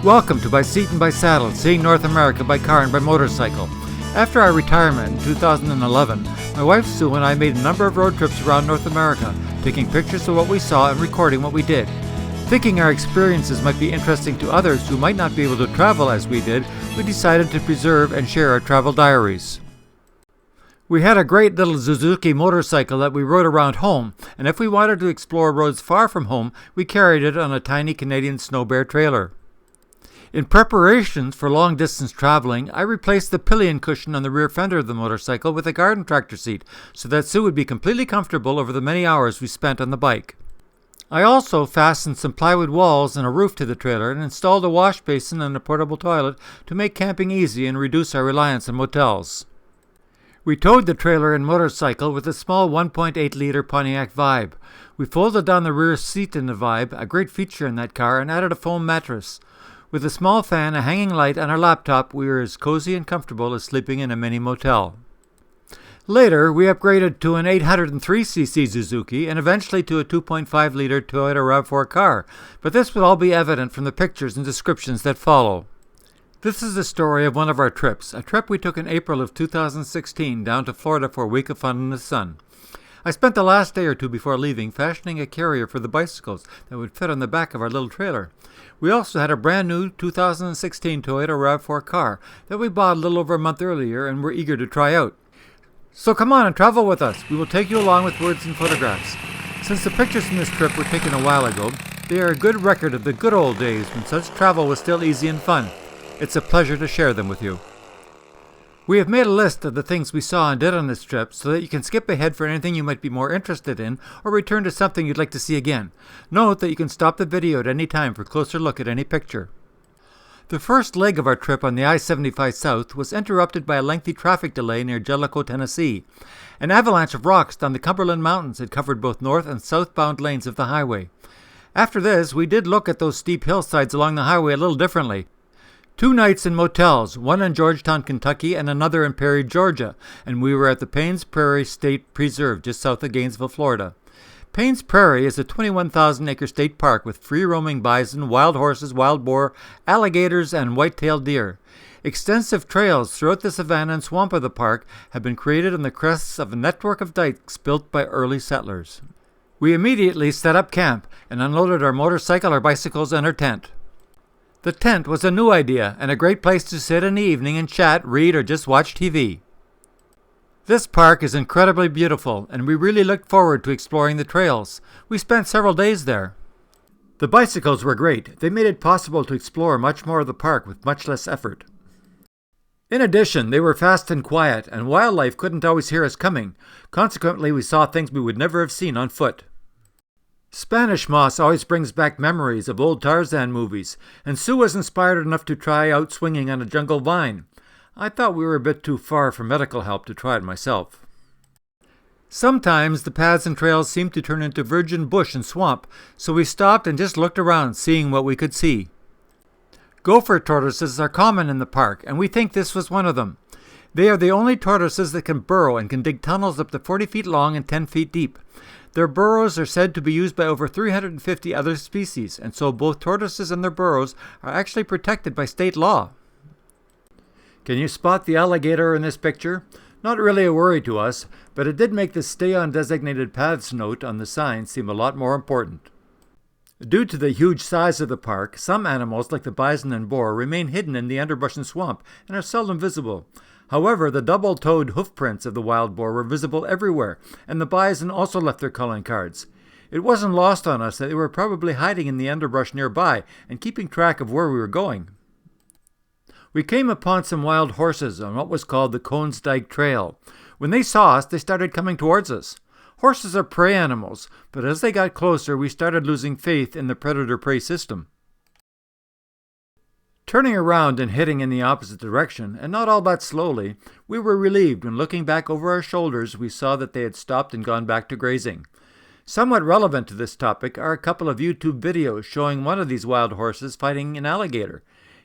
Welcome to By Seat and By Saddle, seeing North America by car and by motorcycle. After our retirement in 2011, my wife Sue and I made a number of road trips around North America, taking pictures of what we saw and recording what we did. Thinking our experiences might be interesting to others who might not be able to travel as we did, we decided to preserve and share our travel diaries. We had a great little Suzuki motorcycle that we rode around home, and if we wanted to explore roads far from home, we carried it on a tiny Canadian snow bear trailer. In preparation for long-distance traveling, I replaced the pillion cushion on the rear fender of the motorcycle with a garden tractor seat so that Sue would be completely comfortable over the many hours we spent on the bike. I also fastened some plywood walls and a roof to the trailer and installed a wash basin and a portable toilet to make camping easy and reduce our reliance on motels. We towed the trailer and motorcycle with a small 1.8-liter Pontiac Vibe. We folded down the rear seat in the Vibe, a great feature in that car, and added a foam mattress. With a small fan, a hanging light, and our laptop, we were as cozy and comfortable as sleeping in a mini motel. Later, we upgraded to an 803cc Suzuki and eventually to a 2.5-liter Toyota RAV4 car, but this will all be evident from the pictures and descriptions that follow. This is the story of one of our trips, a trip we took in April of 2016 down to Florida for a week of fun in the sun. I spent the last day or two before leaving fashioning a carrier for the bicycles that would fit on the back of our little trailer. We also had a brand new 2016 Toyota RAV4 car that we bought a little over a month earlier and were eager to try out. So come on and travel with us. We will take you along with words and photographs. Since the pictures from this trip were taken a while ago, they are a good record of the good old days when such travel was still easy and fun. It's a pleasure to share them with you. We have made a list of the things we saw and did on this trip so that you can skip ahead for anything you might be more interested in or return to something you'd like to see again. Note that you can stop the video at any time for a closer look at any picture. The first leg of our trip on the I-75 South was interrupted by a lengthy traffic delay near Jellicoe, Tennessee. An avalanche of rocks down the Cumberland Mountains had covered both north and southbound lanes of the highway. After this, we did look at those steep hillsides along the highway a little differently. 2 nights in motels, one in Georgetown, Kentucky, and another in Perry, Georgia, and we were at the Paynes Prairie State Preserve just south of Gainesville, Florida. Paynes Prairie is a 21,000-acre state park with free-roaming bison, wild horses, wild boar, alligators, and white-tailed deer. Extensive trails throughout the savanna and swamp of the park have been created on the crests of a network of dikes built by early settlers. We immediately set up camp and unloaded our motorcycle, our bicycles, and our tent. The tent was a new idea and a great place to sit in the evening and chat, read, or just watch TV. This park is incredibly beautiful, and we really looked forward to exploring the trails. We spent several days there. The bicycles were great. They made it possible to explore much more of the park with much less effort. In addition, they were fast and quiet, and wildlife couldn't always hear us coming. Consequently, we saw things we would never have seen on foot. Spanish moss always brings back memories of old Tarzan movies, and Sue was inspired enough to try out swinging on a jungle vine. I thought we were a bit too far for medical help to try it myself. Sometimes the paths and trails seemed to turn into virgin bush and swamp, so we stopped and just looked around, seeing what we could see. Gopher tortoises are common in the park, and we think this was one of them. They are the only tortoises that can burrow and can dig tunnels up to 40 feet long and 10 feet deep. Their burrows are said to be used by over 350 other species, and so both tortoises and their burrows are actually protected by state law. Can you spot the alligator in this picture? Not really a worry to us, but it did make the Stay on Designated Paths note on the sign seem a lot more important. Due to the huge size of the park, some animals like the bison and boar remain hidden in the underbrush and swamp and are seldom visible. However, the double-toed hoofprints of the wild boar were visible everywhere, and the bison also left their calling cards. It wasn't lost on us that they were probably hiding in the underbrush nearby and keeping track of where we were going. We came upon some wild horses on what was called the Conesdyke Trail. When they saw us, they started coming towards us. Horses are prey animals, but as they got closer, we started losing faith in the predator-prey system. Turning around and heading in the opposite direction, and not all that slowly, we were relieved when looking back over our shoulders we saw that they had stopped and gone back to grazing. Somewhat relevant to this topic are a couple of YouTube videos showing one of these wild horses fighting an alligator.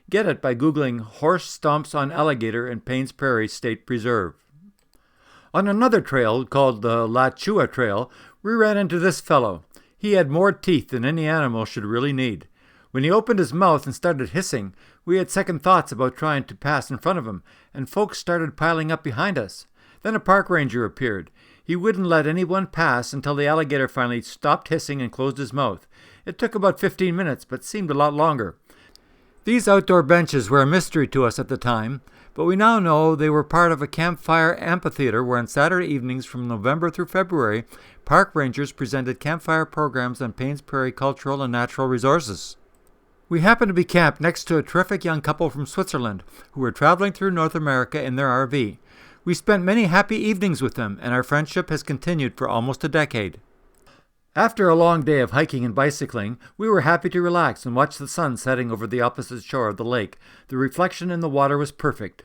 Get it by Googling "horse stomps on alligator" in Paynes Prairie State Preserve. On another trail, called the La Chua Trail, we ran into this fellow. He had more teeth than any animal should really need. When he opened his mouth and started hissing, we had second thoughts about trying to pass in front of him, and folks started piling up behind us. Then a park ranger appeared. He wouldn't let anyone pass until the alligator finally stopped hissing and closed his mouth. It took about 15 minutes, but seemed a lot longer. These outdoor benches were a mystery to us at the time, but we now know they were part of a campfire amphitheater where on Saturday evenings from November through February, park rangers presented campfire programs on Paynes Prairie cultural and natural resources. We happened to be camped next to a terrific young couple from Switzerland who were traveling through North America in their RV. We spent many happy evenings with them, and our friendship has continued for almost a decade. After a long day of hiking and bicycling, we were happy to relax and watch the sun setting over the opposite shore of the lake. The reflection in the water was perfect.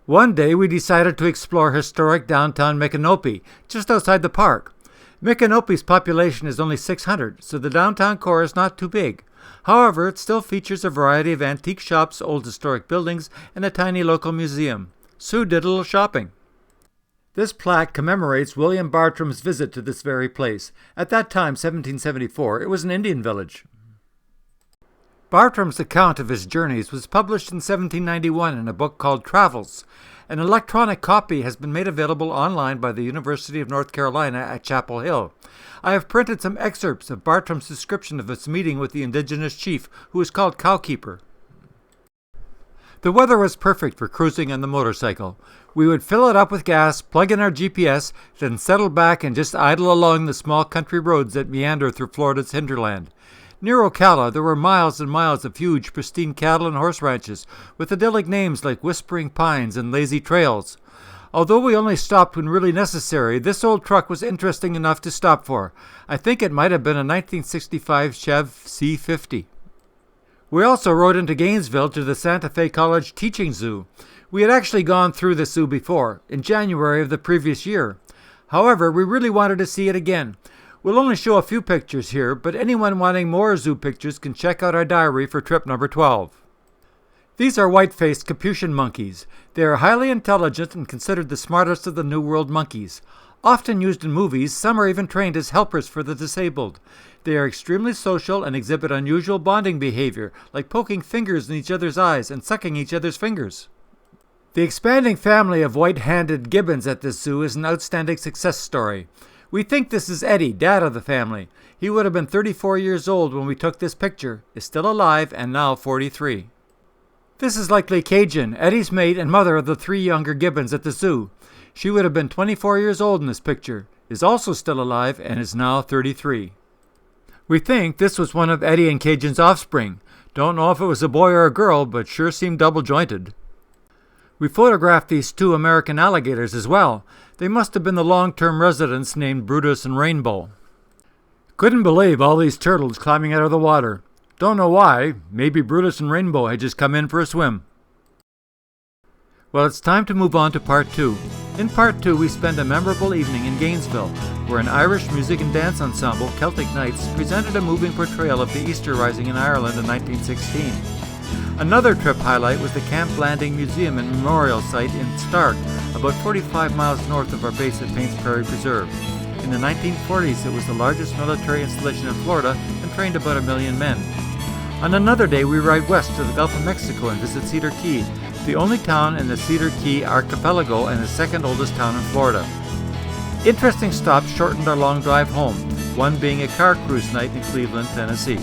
One day we decided to explore historic downtown Micanopy, just outside the park. Micanopy's population is only 600, so the downtown core is not too big. However, it still features a variety of antique shops, old historic buildings, and a tiny local museum. Sue did a little shopping. This plaque commemorates William Bartram's visit to this very place. At that time, 1774, it was an Indian village. Bartram's account of his journeys was published in 1791 in a book called Travels. An electronic copy has been made available online by the University of North Carolina at Chapel Hill. I have printed some excerpts of Bartram's description of his meeting with the indigenous chief, who is called Cowkeeper. The weather was perfect for cruising on the motorcycle. We would fill it up with gas, plug in our GPS, then settle back and just idle along the small country roads that meander through Florida's hinterland. Near Ocala, there were miles and miles of huge, pristine cattle and horse ranches, with idyllic names like Whispering Pines and Lazy Trails. Although we only stopped when really necessary, this old truck was interesting enough to stop for. I think it might have been a 1965 Chev C50. We also rode into Gainesville to the Santa Fe College Teaching Zoo. We had actually gone through the zoo before, in January of the previous year. However, we really wanted to see it again. We'll only show a few pictures here, but anyone wanting more zoo pictures can check out our diary for trip number 12. These are white-faced Capuchin monkeys. They are highly intelligent and considered the smartest of the New World monkeys. Often used in movies, some are even trained as helpers for the disabled. They are extremely social and exhibit unusual bonding behavior, like poking fingers in each other's eyes and sucking each other's fingers. The expanding family of white-handed gibbons at this zoo is an outstanding success story. We think this is Eddie, dad of the family. He would have been 34 years old when we took this picture, is still alive, and now 43. This is likely Cajun, Eddie's mate and mother of the 3 younger gibbons at the zoo. She would have been 24 years old in this picture, is also still alive, and is now 33. We think this was one of Eddie and Cajun's offspring. Don't know if it was a boy or a girl, but sure seemed double-jointed. We photographed these 2 American alligators as well. They must have been the long-term residents named Brutus and Rainbow. Couldn't believe all these turtles climbing out of the water. Don't know why. Maybe Brutus and Rainbow had just come in for a swim. Well, it's time to move on to part 2. In part 2, we spend a memorable evening in Gainesville, where an Irish music and dance ensemble, Celtic Nights, presented a moving portrayal of the Easter Rising in Ireland in 1916. Another trip highlight was the Camp Landing Museum and Memorial Site in Stark, about 45 miles north of our base at Paynes Prairie Preserve. In the 1940s, it was the largest military installation in Florida and trained about 1 million men. On another day, we ride west to the Gulf of Mexico and visit Cedar Key, the only town in the Cedar Key archipelago and the second oldest town in Florida. Interesting stops shortened our long drive home, one being a car cruise night in Cleveland, Tennessee.